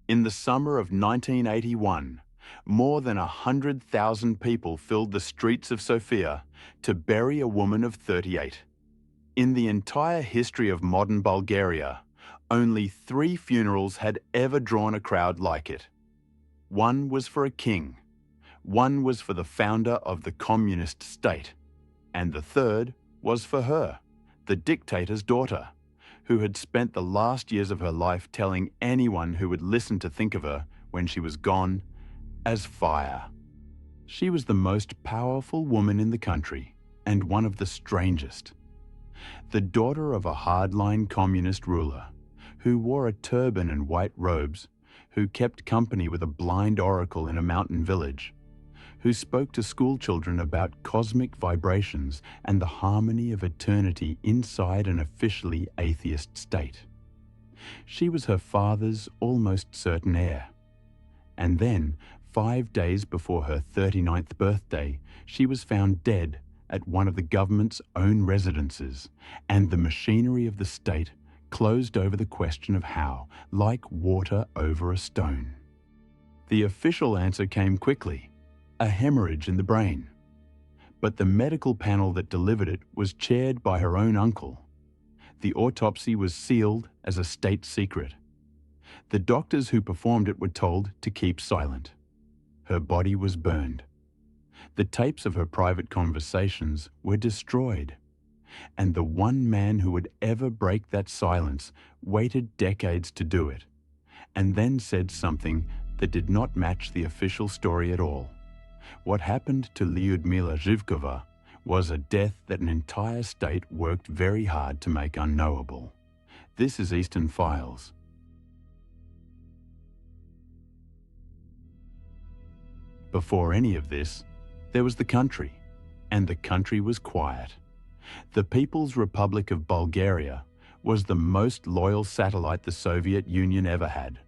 In the summer of 1981, more than 100,000 people filled the streets of Sofia to bury a woman of 38. In the entire history of modern Bulgaria, only 3 funerals had ever drawn a crowd like it. One was for a king, one was for the founder of the communist state, and the third was for her, the dictator's daughter, who had spent the last years of her life telling anyone who would listen to think of her when she was gone as fire. She was the most powerful woman in the country and one of the strangest. The daughter of a hardline communist ruler who wore a turban and white robes, who kept company with a blind oracle in a mountain village, who spoke to school children about cosmic vibrations and the harmony of eternity inside an officially atheist state. She was her father's almost certain heir. And then, 5 days before her 39th birthday, she was found dead at one of the government's own residences, and the machinery of the state closed over the question of how, like water over a stone. The official answer came quickly: a hemorrhage in the brain. But the medical panel that delivered it was chaired by her own uncle. The autopsy was sealed as a state secret. The doctors who performed it were told to keep silent. Her body was burned. The tapes of her private conversations were destroyed. And the one man who would ever break that silence waited decades to do it, and then said something that did not match the official story at all. What happened to Lyudmila Zhivkova was a death that an entire state worked very hard to make unknowable. This is Eastern Files. Before any of this, there was the country, and the country was quiet. The People's Republic of Bulgaria was the most loyal satellite the Soviet Union ever had,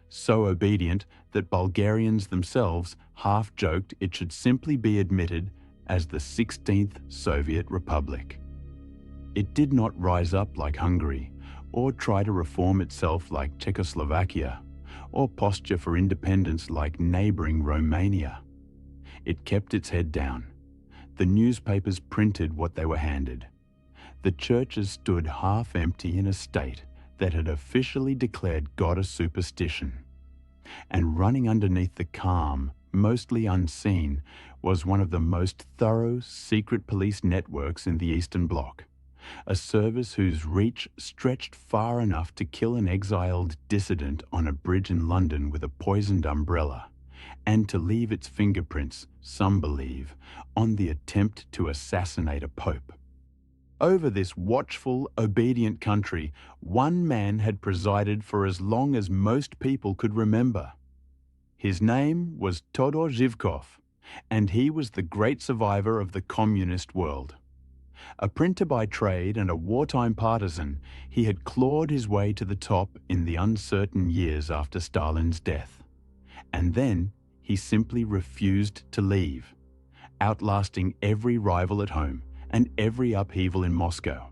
so obedient that Bulgarians themselves half joked it should simply be admitted as the 16th Soviet Republic. It did not rise up like Hungary, or try to reform itself like Czechoslovakia, or posture for independence like neighbouring Romania. It kept its head down. The newspapers printed what they were handed. The churches stood half empty in a state that had officially declared God a superstition. And running underneath the calm, mostly unseen, was one of the most thorough secret police networks in the Eastern Bloc, a service whose reach stretched far enough to kill an exiled dissident on a bridge in London with a poisoned umbrella, and to leave its fingerprints, some believe, on the attempt to assassinate a pope. Over this watchful, obedient country, one man had presided for as long as most people could remember. His name was Todor Zhivkov, and he was the great survivor of the communist world. A printer by trade and a wartime partisan, he had clawed his way to the top in the uncertain years after Stalin's death. And then he simply refused to leave, outlasting every rival at home and every upheaval in Moscow,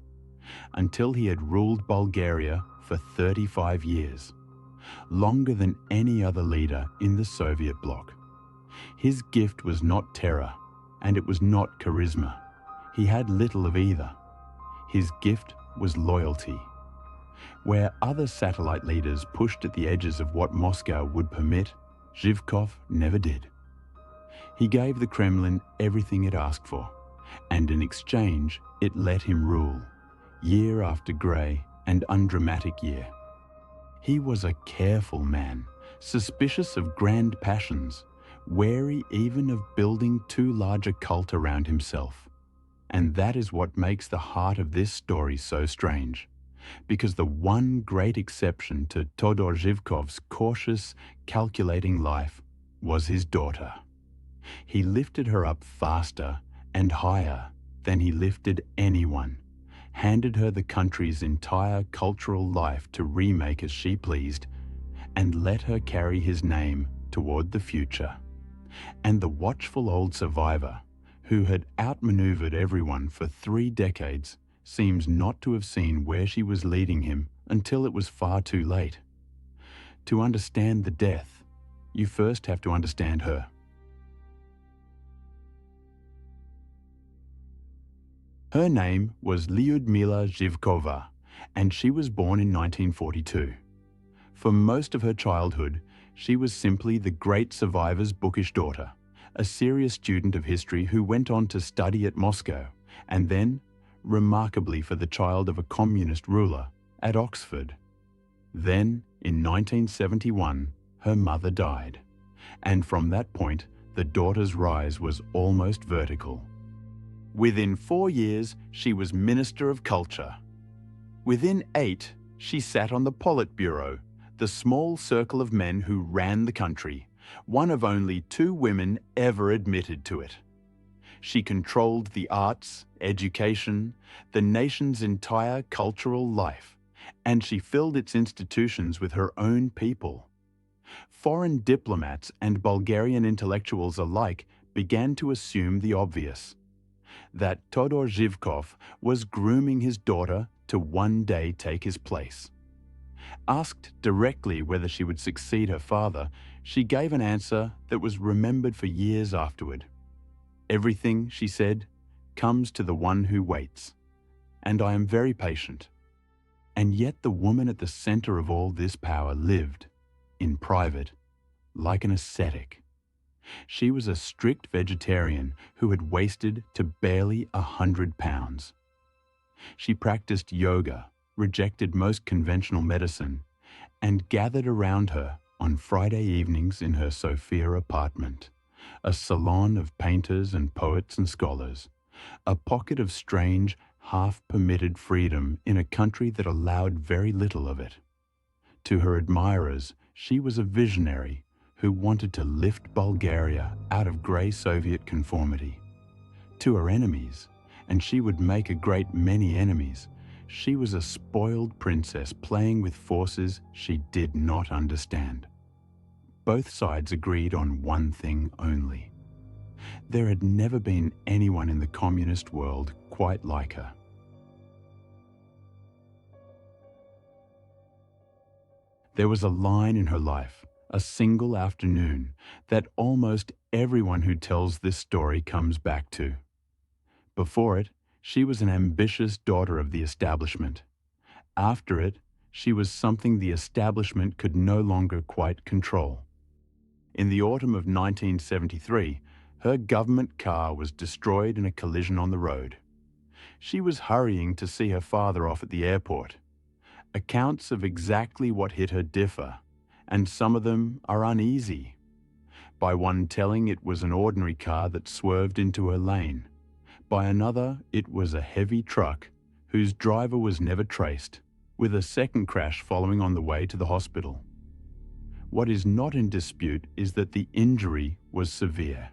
until he had ruled Bulgaria for 35 years, longer than any other leader in the Soviet bloc. His gift was not terror, and it was not charisma. He had little of either. His gift was loyalty. Where other satellite leaders pushed at the edges of what Moscow would permit, Zhivkov never did. He gave the Kremlin everything it asked for, and in exchange it let him rule, year after grey and undramatic year. He was a careful man, suspicious of grand passions, wary even of building too large a cult around himself. And that is what makes the heart of this story so strange, because the one great exception to Todor Zhivkov's cautious, calculating life was his daughter. He lifted her up faster and higher than he lifted anyone, handed her the country's entire cultural life to remake as she pleased, and let her carry his name toward the future. And the watchful old survivor, who had outmaneuvered everyone for 3 decades, seems not to have seen where she was leading him until it was far too late. To understand the death, you first have to understand her. Her name was Lyudmila Zhivkova, and she was born in 1942. For most of her childhood, she was simply the great survivor's bookish daughter, a serious student of history who went on to study at Moscow, and then, remarkably for the child of a communist ruler, at Oxford. Then, in 1971, her mother died, and from that point, the daughter's rise was almost vertical. Within 4 years, she was Minister of Culture. Within 8, she sat on the Politburo, the small circle of men who ran the country, one of only 2 women ever admitted to it. She controlled the arts, education, the nation's entire cultural life, and she filled its institutions with her own people. Foreign diplomats and Bulgarian intellectuals alike began to assume the obvious, that Todor Zhivkov was grooming his daughter to one day take his place. Asked directly whether she would succeed her father, she gave an answer that was remembered for years afterward. Everything, she said, comes to the one who waits, and I am very patient. And yet the woman at the center of all this power lived, in private, like an ascetic. She was a strict vegetarian who had wasted to barely 100 pounds. She practiced yoga, rejected most conventional medicine, and gathered around her on Friday evenings in her Sofia apartment, a salon of painters and poets and scholars, a pocket of strange, half-permitted freedom in a country that allowed very little of it. To her admirers, she was a visionary who wanted to lift Bulgaria out of grey Soviet conformity. To her enemies, and she would make a great many enemies, she was a spoiled princess playing with forces she did not understand. Both sides agreed on one thing only. There had never been anyone in the communist world quite like her. There was a line in her life, a single afternoon, that almost everyone who tells this story comes back to. Before it, she was an ambitious daughter of the establishment. After it, she was something the establishment could no longer quite control. In the autumn of 1973, her government car was destroyed in a collision on the road. She was hurrying to see her father off at the airport. Accounts of exactly what hit her differ, and some of them are uneasy. By one telling it was an ordinary car that swerved into her lane. By another, it was a heavy truck whose driver was never traced, with a second crash following on the way to the hospital. What is not in dispute is that the injury was severe.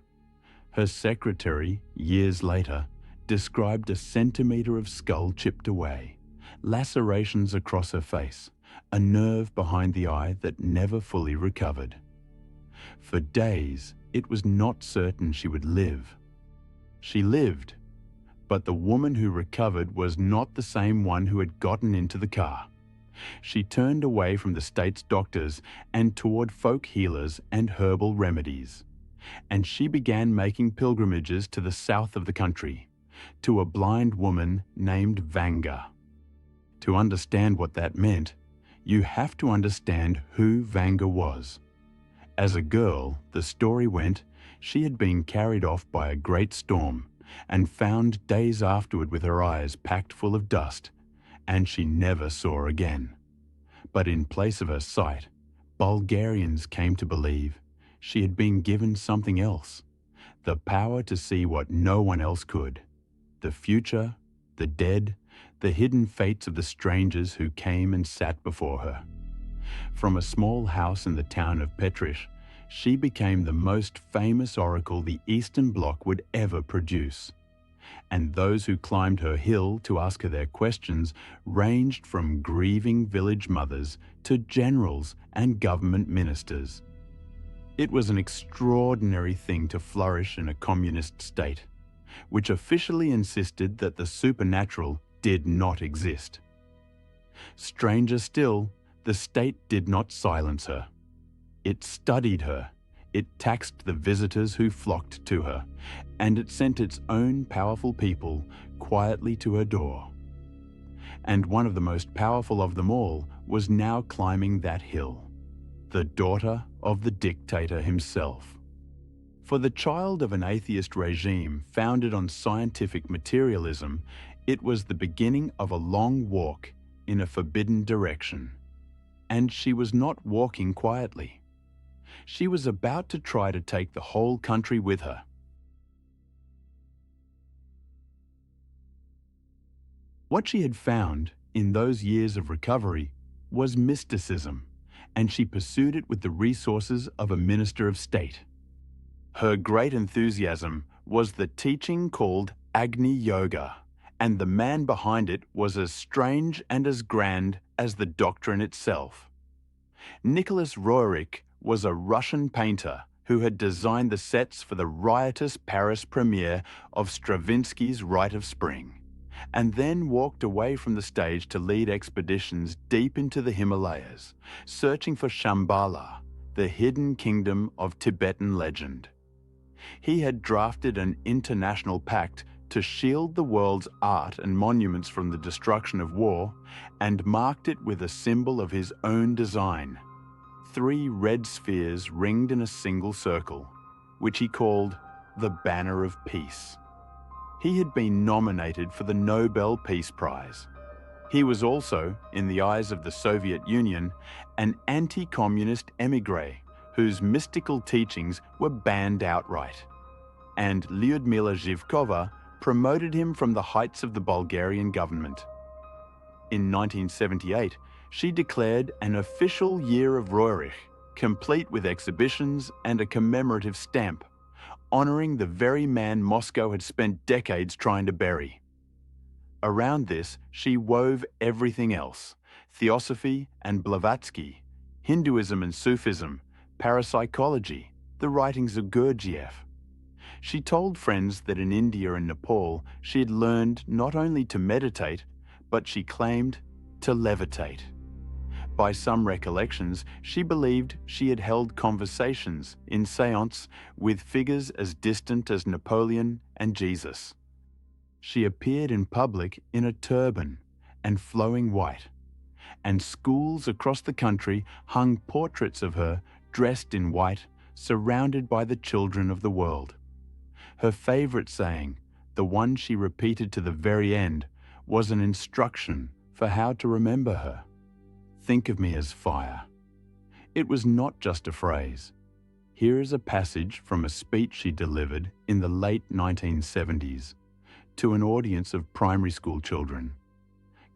Her secretary, years later, described a centimetre of skull chipped away, lacerations across her face, a nerve behind the eye that never fully recovered. For days, it was not certain she would live. She lived, but the woman who recovered was not the same one who had gotten into the car. She turned away from the state's doctors and toward folk healers and herbal remedies. And she began making pilgrimages to the south of the country, to a blind woman named Vanga. To understand what that meant, you have to understand who Vanga was. As a girl, the story went, she had been carried off by a great storm and found days afterward with her eyes packed full of dust, and she never saw again. But in place of her sight, Bulgarians came to believe she had been given something else, the power to see what no one else could, the future, the dead, the hidden fates of the strangers who came and sat before her. From a small house in the town of Petrish, she became the most famous oracle the Eastern Bloc would ever produce. And those who climbed her hill to ask her their questions ranged from grieving village mothers to generals and government ministers. It was an extraordinary thing to flourish in a communist state, which officially insisted that the supernatural did not exist. Stranger still, The state did not silence her. It studied her, it taxed the visitors who flocked to her, and it sent its own powerful people quietly to her door. And one of the most powerful of them all was now climbing that hill, the daughter of the dictator himself. For the child of an atheist regime founded on scientific materialism, it was the beginning of a long walk in a forbidden direction. And she was not walking quietly. She was about to try to take the whole country with her. What she had found in those years of recovery was mysticism, and she pursued it with the resources of a minister of state. Her great enthusiasm was the teaching called Agni Yoga, and the man behind it was as strange and as grand as the doctrine itself. Nicholas Roerich was a Russian painter who had designed the sets for the riotous Paris premiere of Stravinsky's Rite of Spring, and then walked away from the stage to lead expeditions deep into the Himalayas, searching for Shambhala, the hidden kingdom of Tibetan legend. He had drafted an international pact to shield the world's art and monuments from the destruction of war, and marked it with a symbol of his own design: 3 red spheres ringed in a single circle, which he called the Banner of Peace. He had been nominated for the Nobel Peace Prize. He was also, in the eyes of the Soviet Union, an anti-communist émigré whose mystical teachings were banned outright. And Lyudmila Zhivkova promoted him from the heights of the Bulgarian government. In 1978, she declared an official Year of Roerich, complete with exhibitions and a commemorative stamp, honouring the very man Moscow had spent decades trying to bury. Around this, she wove everything else: Theosophy and Blavatsky, Hinduism and Sufism, parapsychology, the writings of Gurdjieff. She told friends that in India and Nepal she had learned not only to meditate, but she claimed to levitate. By some recollections, she believed she had held conversations in séance with figures as distant as Napoleon and Jesus. She appeared in public in a turban and flowing white, and schools across the country hung portraits of her dressed in white, surrounded by the children of the world. Her favourite saying, the one she repeated to the very end, was an instruction for how to remember her: "Think of me as fire." It was not just a phrase. Here is a passage from a speech she delivered in the late 1970s to an audience of primary school children.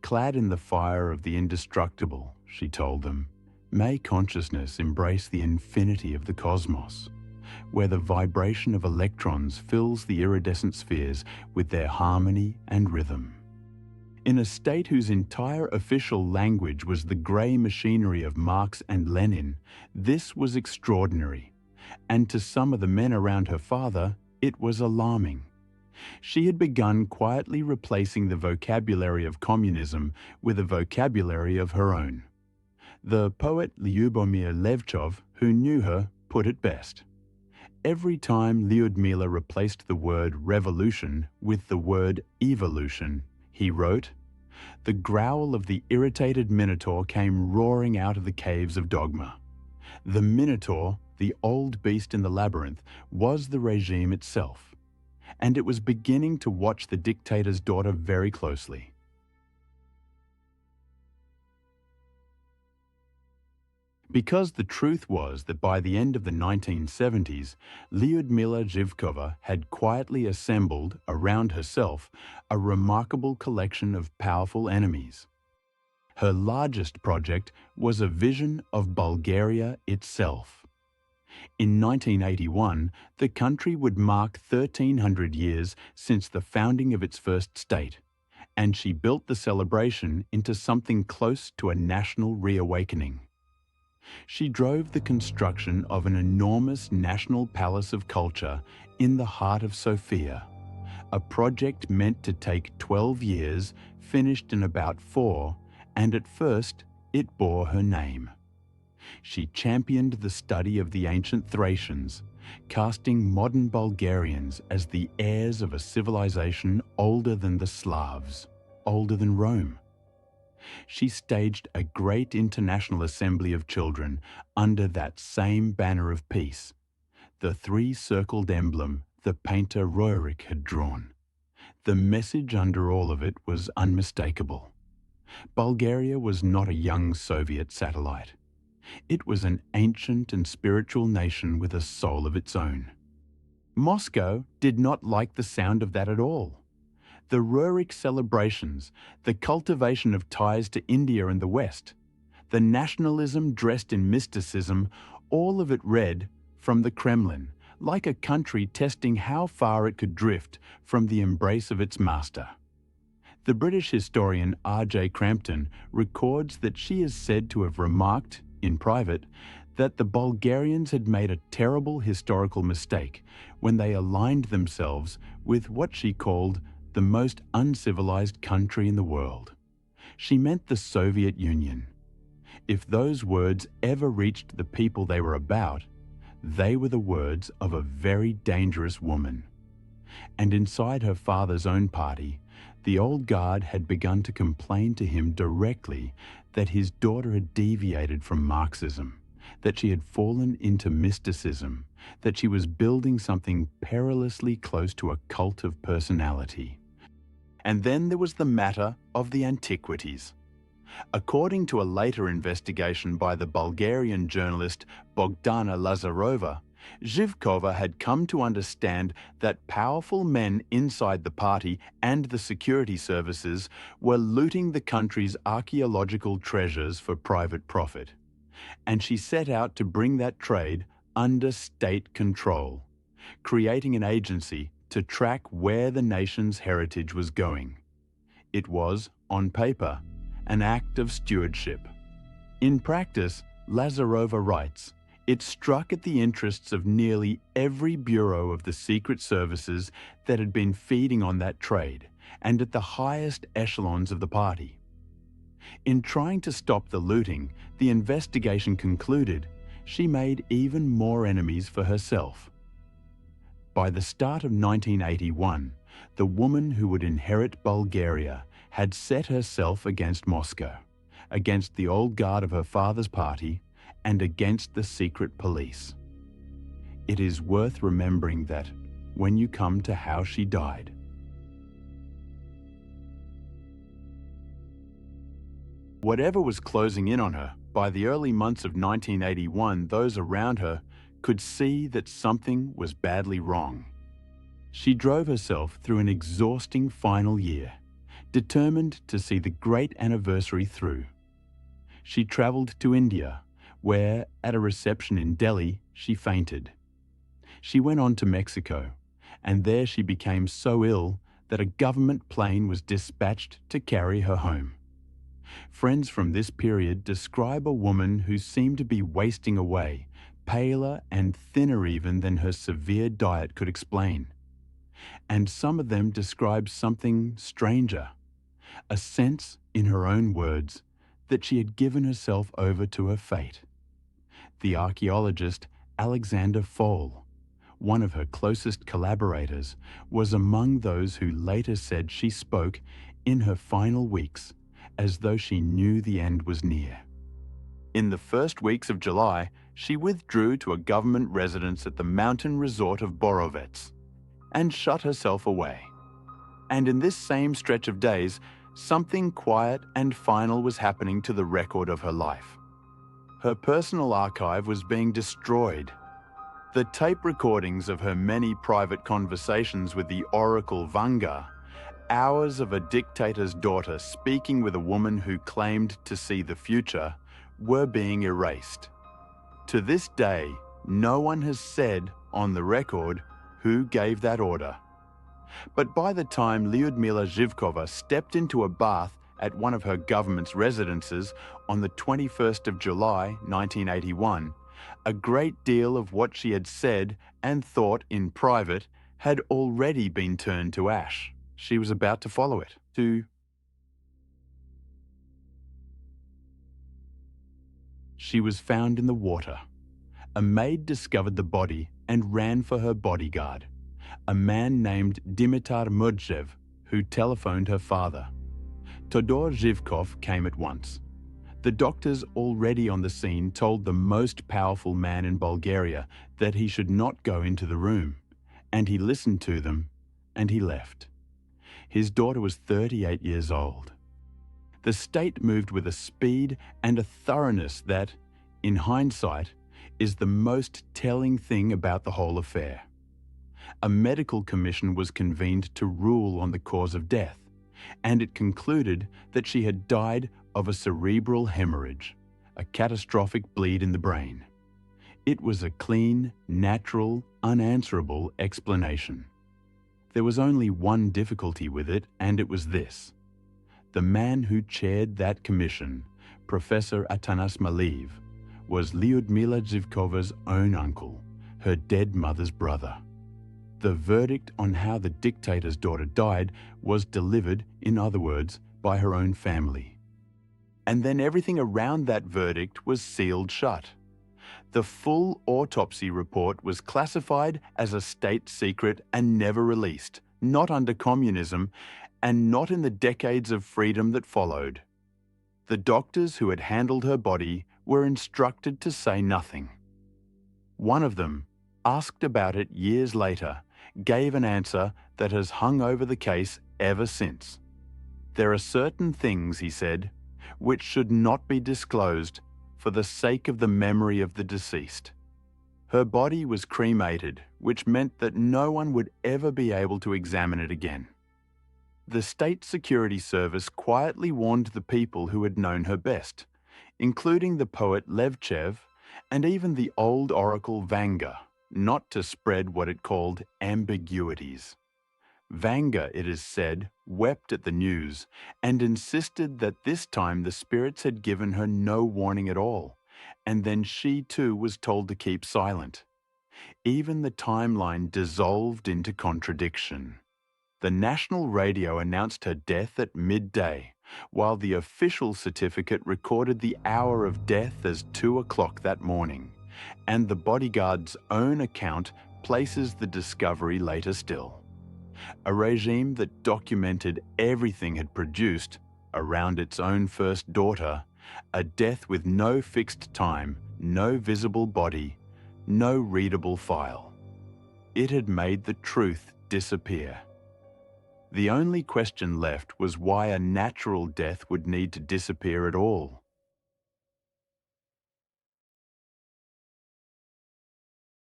"Clad in the fire of the indestructible," she told them, "may consciousness embrace the infinity of the cosmos, where the vibration of electrons fills the iridescent spheres with their harmony and rhythm." In a state whose entire official language was the grey machinery of Marx and Lenin, this was extraordinary, and to some of the men around her father, it was alarming. She had begun quietly replacing the vocabulary of communism with a vocabulary of her own. The poet Lyudmila Zhivkova, who knew her, put it best. Every time Lyudmila replaced the word revolution with the word evolution, he wrote, the growl of the irritated minotaur came roaring out of the caves of dogma. The minotaur, the old beast in the labyrinth, was the regime itself, and it was beginning to watch the dictator's daughter very closely. Because the truth was that by the end of the 1970s, Lyudmila Zhivkova had quietly assembled around herself a remarkable collection of powerful enemies. Her largest project was a vision of Bulgaria itself. In 1981, the country would mark 1,300 years since the founding of its first state, and she built the celebration into something close to a national reawakening. She drove the construction of an enormous national palace of culture in the heart of Sofia, a project meant to take 12 years, finished in about 4, and at first it bore her name. She championed the study of the ancient Thracians, casting modern Bulgarians as the heirs of a civilization older than the Slavs, older than Rome. She staged a great international assembly of children under that same banner of peace, the three-circled emblem the painter Roerich had drawn. The message under all of it was unmistakable. Bulgaria was not a young Soviet satellite. It was an ancient and spiritual nation with a soul of its own. Moscow did not like the sound of that at all. The Roerich celebrations, the cultivation of ties to India and the West, the nationalism dressed in mysticism, all of it read from the Kremlin, like a country testing how far it could drift from the embrace of its master. The British historian R.J. Crampton records that she is said to have remarked, in private, that the Bulgarians had made a terrible historical mistake when they aligned themselves with what she called the most uncivilized country in the world. She meant the Soviet Union. If those words ever reached the people they were about, they were the words of a very dangerous woman. And inside her father's own party, the old guard had begun to complain to him directly that his daughter had deviated from Marxism, that she had fallen into mysticism, that she was building something perilously close to a cult of personality. And then there was the matter of the antiquities. According to a later investigation by the Bulgarian journalist Bogdana Lazarova, Zhivkova had come to understand that powerful men inside the party and the security services were looting the country's archaeological treasures for private profit. And she set out to bring that trade under state control, creating an agency to track where the nation's heritage was going. It was, on paper, an act of stewardship. In practice, Lazarova writes, it struck at the interests of nearly every bureau of the secret services that had been feeding on that trade, and at the highest echelons of the party. In trying to stop the looting, the investigation concluded she made even more enemies for herself. By the start of 1981, the woman who would inherit Bulgaria had set herself against Moscow, against the old guard of her father's party, and against the secret police. It is worth remembering that when you come to how she died. Whatever was closing in on her, by the early months of 1981, those around her could see that something was badly wrong. She drove herself through an exhausting final year, determined to see the great anniversary through. She travelled to India, where, at a reception in Delhi, she fainted. She went on to Mexico, and there she became so ill that a government plane was dispatched to carry her home. Friends from this period describe a woman who seemed to be wasting away, paler and thinner even than her severe diet could explain. And some of them describe something stranger, a sense, in her own words, that she had given herself over to her fate. The archaeologist Alexander Fohl, one of her closest collaborators, was among those who later said she spoke in her final weeks as though she knew the end was near. In the first weeks of July, she withdrew to a government residence at the mountain resort of Borovets and shut herself away. And in this same stretch of days, something quiet and final was happening to the record of her life. Her personal archive was being destroyed. The tape recordings of her many private conversations with the oracle Vanga, hours of a dictator's daughter speaking with a woman who claimed to see the future, were being erased. To this day, no one has said, on the record, who gave that order. But by the time Lyudmila Zhivkova stepped into a bath at one of her government's residences on the 21st of July, 1981, a great deal of what she had said and thought in private had already been turned to ash. She was about to follow it, to She was found in the water. A maid discovered the body and ran for her bodyguard, a man named Dimitar Mudjev, who telephoned her father. Todor Zhivkov came at once. The doctors already on the scene told the most powerful man in Bulgaria that he should not go into the room, and he listened to them, and he left. His daughter was 38 years old. The state moved with a speed and a thoroughness that, in hindsight, is the most telling thing about the whole affair. A medical commission was convened to rule on the cause of death, and it concluded that she had died of a cerebral hemorrhage, a catastrophic bleed in the brain. It was a clean, natural, unanswerable explanation. There was only one difficulty with it, and it was this. The man who chaired that commission, Professor Atanas Maliv, was Lyudmila Zhivkova's own uncle, her dead mother's brother. The verdict on how the dictator's daughter died was delivered, in other words, by her own family. And then everything around that verdict was sealed shut. The full autopsy report was classified as a state secret and never released, not under communism, and not in the decades of freedom that followed. The doctors who had handled her body were instructed to say nothing. One of them, asked about it years later, gave an answer that has hung over the case ever since. There are certain things, he said, which should not be disclosed for the sake of the memory of the deceased. Her body was cremated, which meant that no one would ever be able to examine it again. The State Security Service quietly warned the people who had known her best, including the poet Levchev and even the old oracle Vanga, not to spread what it called ambiguities. Vanga, it is said, wept at the news and insisted that this time the spirits had given her no warning at all, and then she too was told to keep silent. Even the timeline dissolved into contradiction. The national radio announced her death at midday, while the official certificate recorded the hour of death as 2 o'clock that morning, and the bodyguard's own account places the discovery later still. A regime that documented everything had produced, around its own first daughter, a death with no fixed time, no visible body, no readable file. It had made the truth disappear. The only question left was why a natural death would need to disappear at all.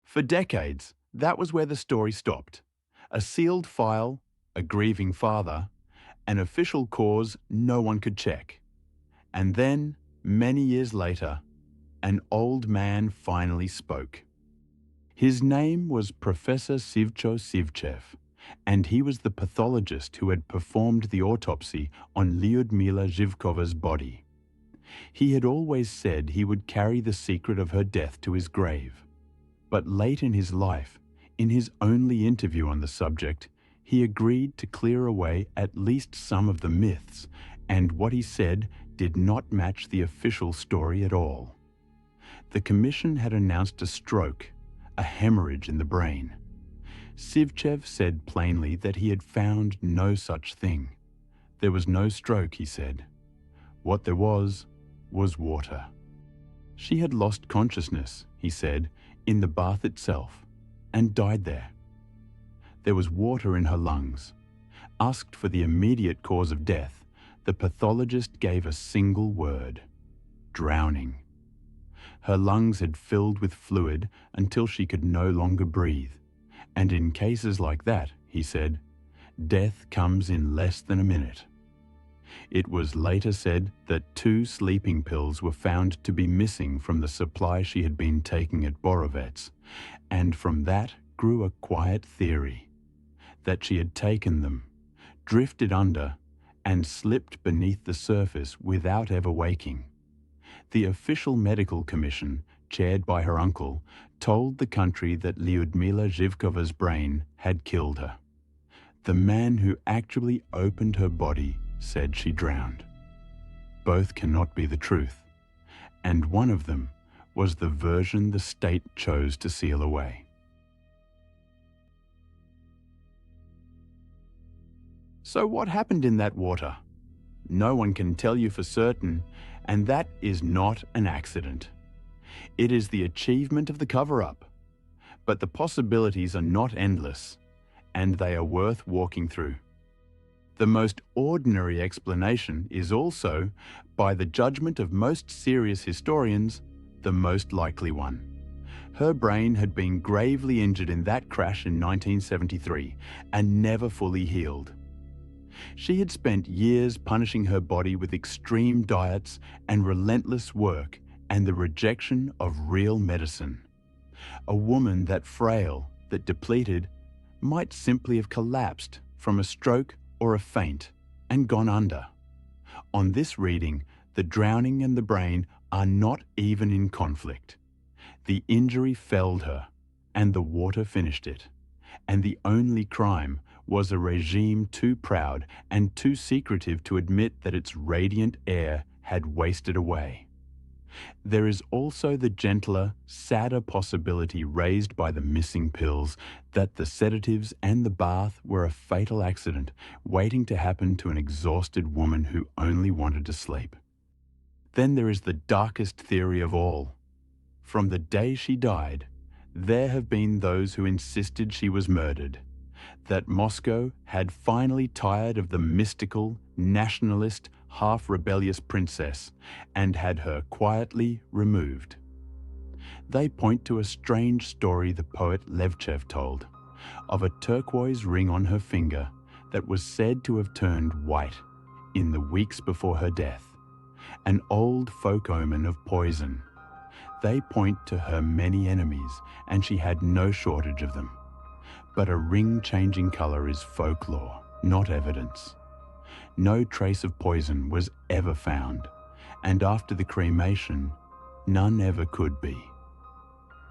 For decades, that was where the story stopped. A sealed file, a grieving father, an official cause no one could check. And then, many years later, an old man finally spoke. His name was Professor Sivcho Sivchev, and he was the pathologist who had performed the autopsy on Lyudmila Zhivkova's body. He had always said he would carry the secret of her death to his grave. But late in his life, in his only interview on the subject, he agreed to clear away at least some of the myths, and what he said did not match the official story at all. The commission had announced a stroke, a hemorrhage in the brain. Sivchev said plainly that he had found no such thing. There was no stroke, he said. What there was water. She had lost consciousness, he said, in the bath itself, and died there. There was water in her lungs. Asked for the immediate cause of death, the pathologist gave a single word: drowning. Her lungs had filled with fluid until she could no longer breathe. And in cases like that, he said, death comes in less than a minute. It was later said that 2 sleeping pills were found to be missing from the supply she had been taking at Borovets, and from that grew a quiet theory that she had taken them, drifted under, and slipped beneath the surface without ever waking. The official medical commission, chaired by her uncle, told the country that Lyudmila Zhivkova's brain had killed her. The man who actually opened her body said she drowned. Both cannot be the truth. and one of them was the version the state chose to seal away. So what happened in that water? No one can tell you for certain, and that is not an accident. It is the achievement of the cover-up. But the possibilities are not endless, and they are worth walking through. The most ordinary explanation is also, by the judgment of most serious historians, the most likely one. Her brain had been gravely injured in that crash in 1973 and never fully healed. She had spent years punishing her body with extreme diets and relentless work and the rejection of real medicine. A woman that frail, that depleted, might simply have collapsed from a stroke or a faint and gone under. On this reading, the drowning and the brain are not even in conflict. The injury felled her, and the water finished it. And the only crime was a regime too proud and too secretive to admit that its radiant air had wasted away. There is also the gentler, sadder possibility raised by the missing pills that the sedatives and the bath were a fatal accident waiting to happen to an exhausted woman who only wanted to sleep. Then there is the darkest theory of all. From the day she died, there have been those who insisted she was murdered, that Moscow had finally tired of the mystical, nationalist, half-rebellious princess and had her quietly removed. They point to a strange story the poet Levchev told, of a turquoise ring on her finger that was said to have turned white in the weeks before her death, an old folk omen of poison. They point to her many enemies, and she had no shortage of them. But a ring changing colour is folklore, not evidence. No trace of poison was ever found, and after the cremation, none ever could be.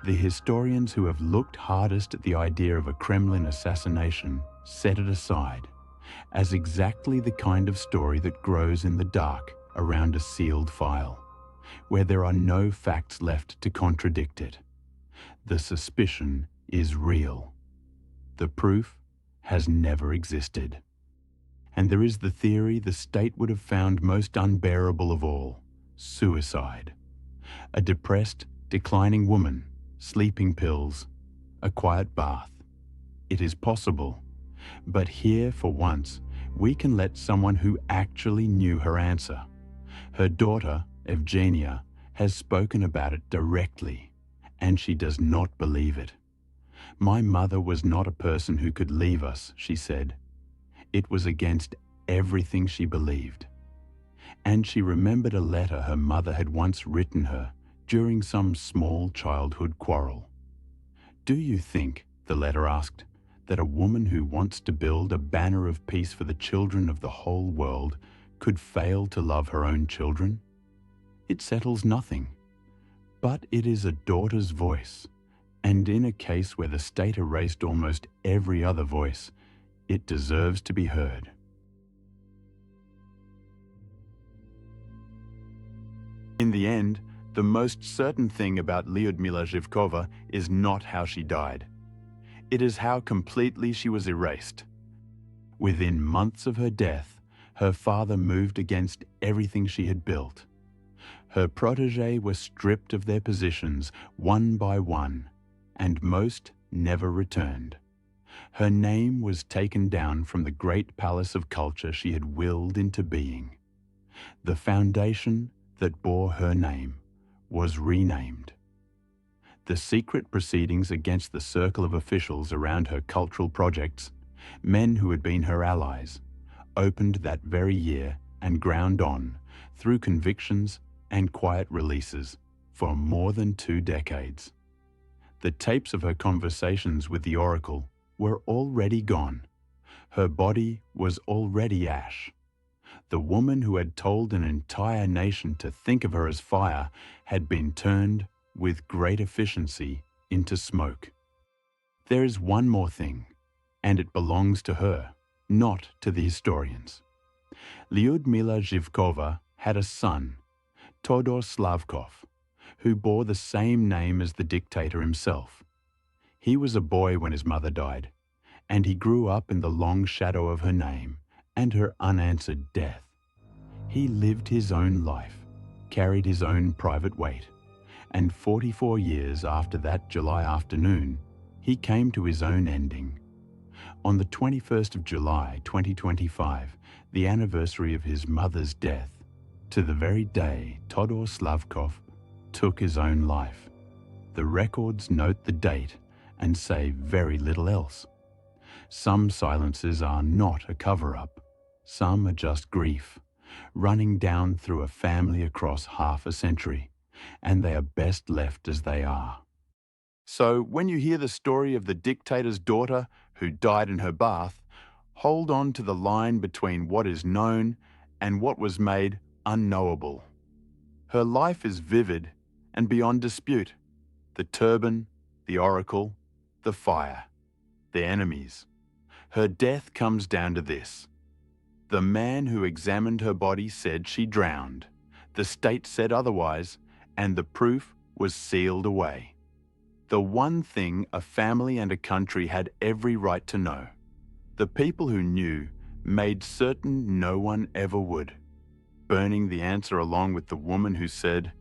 The historians who have looked hardest at the idea of a Kremlin assassination set it aside as exactly the kind of story that grows in the dark around a sealed file, where there are no facts left to contradict it. The suspicion is real. The proof has never existed. And there is the theory the state would have found most unbearable of all, suicide. A depressed, declining woman, sleeping pills, a quiet bath. It is possible, but here, for once, we can let someone who actually knew her answer. Her daughter, Evgenia, has spoken about it directly, and she does not believe it. My mother was not a person who could leave us, she said. It was against everything she believed. And she remembered a letter her mother had once written her during some small childhood quarrel. "Do you think," the letter asked, "that a woman who wants to build a banner of peace for the children of the whole world could fail to love her own children? It settles nothing. But it is a daughter's voice, and in a case where the state erased almost every other voice, it deserves to be heard." In the end, the most certain thing about Lyudmila Zhivkova is not how she died. It is how completely she was erased. Within months of her death, her father moved against everything she had built. Her protégés were stripped of their positions one by one, and most never returned. Her name was taken down from the great palace of culture she had willed into being. The foundation that bore her name was renamed. The secret proceedings against the circle of officials around her cultural projects, men who had been her allies, opened that very year and ground on, through convictions and quiet releases, for more than 2 decades. The tapes of her conversations with the oracle were already gone. Her body was already ash. The woman who had told an entire nation to think of her as fire had been turned, with great efficiency, into smoke. There is one more thing, and it belongs to her, not to the historians. Lyudmila Zhivkova had a son, Todor Slavkov, who bore the same name as the dictator himself. He was a boy when his mother died, and he grew up in the long shadow of her name and her unanswered death. He lived his own life, carried his own private weight, and 44 years after that July afternoon, he came to his own ending. On the 21st of July 2025, the anniversary of his mother's death, to the very day Todor Slavkov took his own life. The records note the date and say very little else. Some silences are not a cover-up. Some are just grief, running down through a family across half a century, and they are best left as they are. So when you hear the story of the dictator's daughter who died in her bath, hold on to the line between what is known and what was made unknowable. Her life is vivid and beyond dispute. The turban, the oracle, the fire, the enemies. Her death comes down to this. The man who examined her body said she drowned. The state said otherwise, and the proof was sealed away. The one thing a family and a country had every right to know. The people who knew made certain no one ever would, burning the answer along with the woman who said,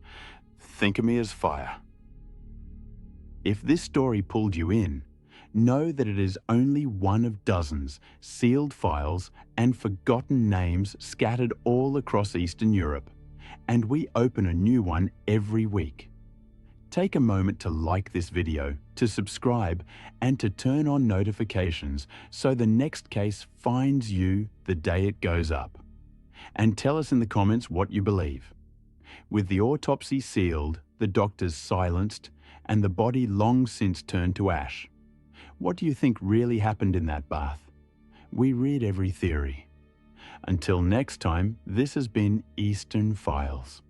"Think of me as fire." If this story pulled you in, know that it is only one of dozens, sealed files and forgotten names scattered all across Eastern Europe, and we open a new one every week. Take a moment to like this video, to subscribe, and to turn on notifications so the next case finds you the day it goes up. And tell us in the comments what you believe. With the autopsy sealed, the doctors silenced, and the body long since turned to ash, what do you think really happened in that bath? We read every theory. Until next time, this has been Eastern Files.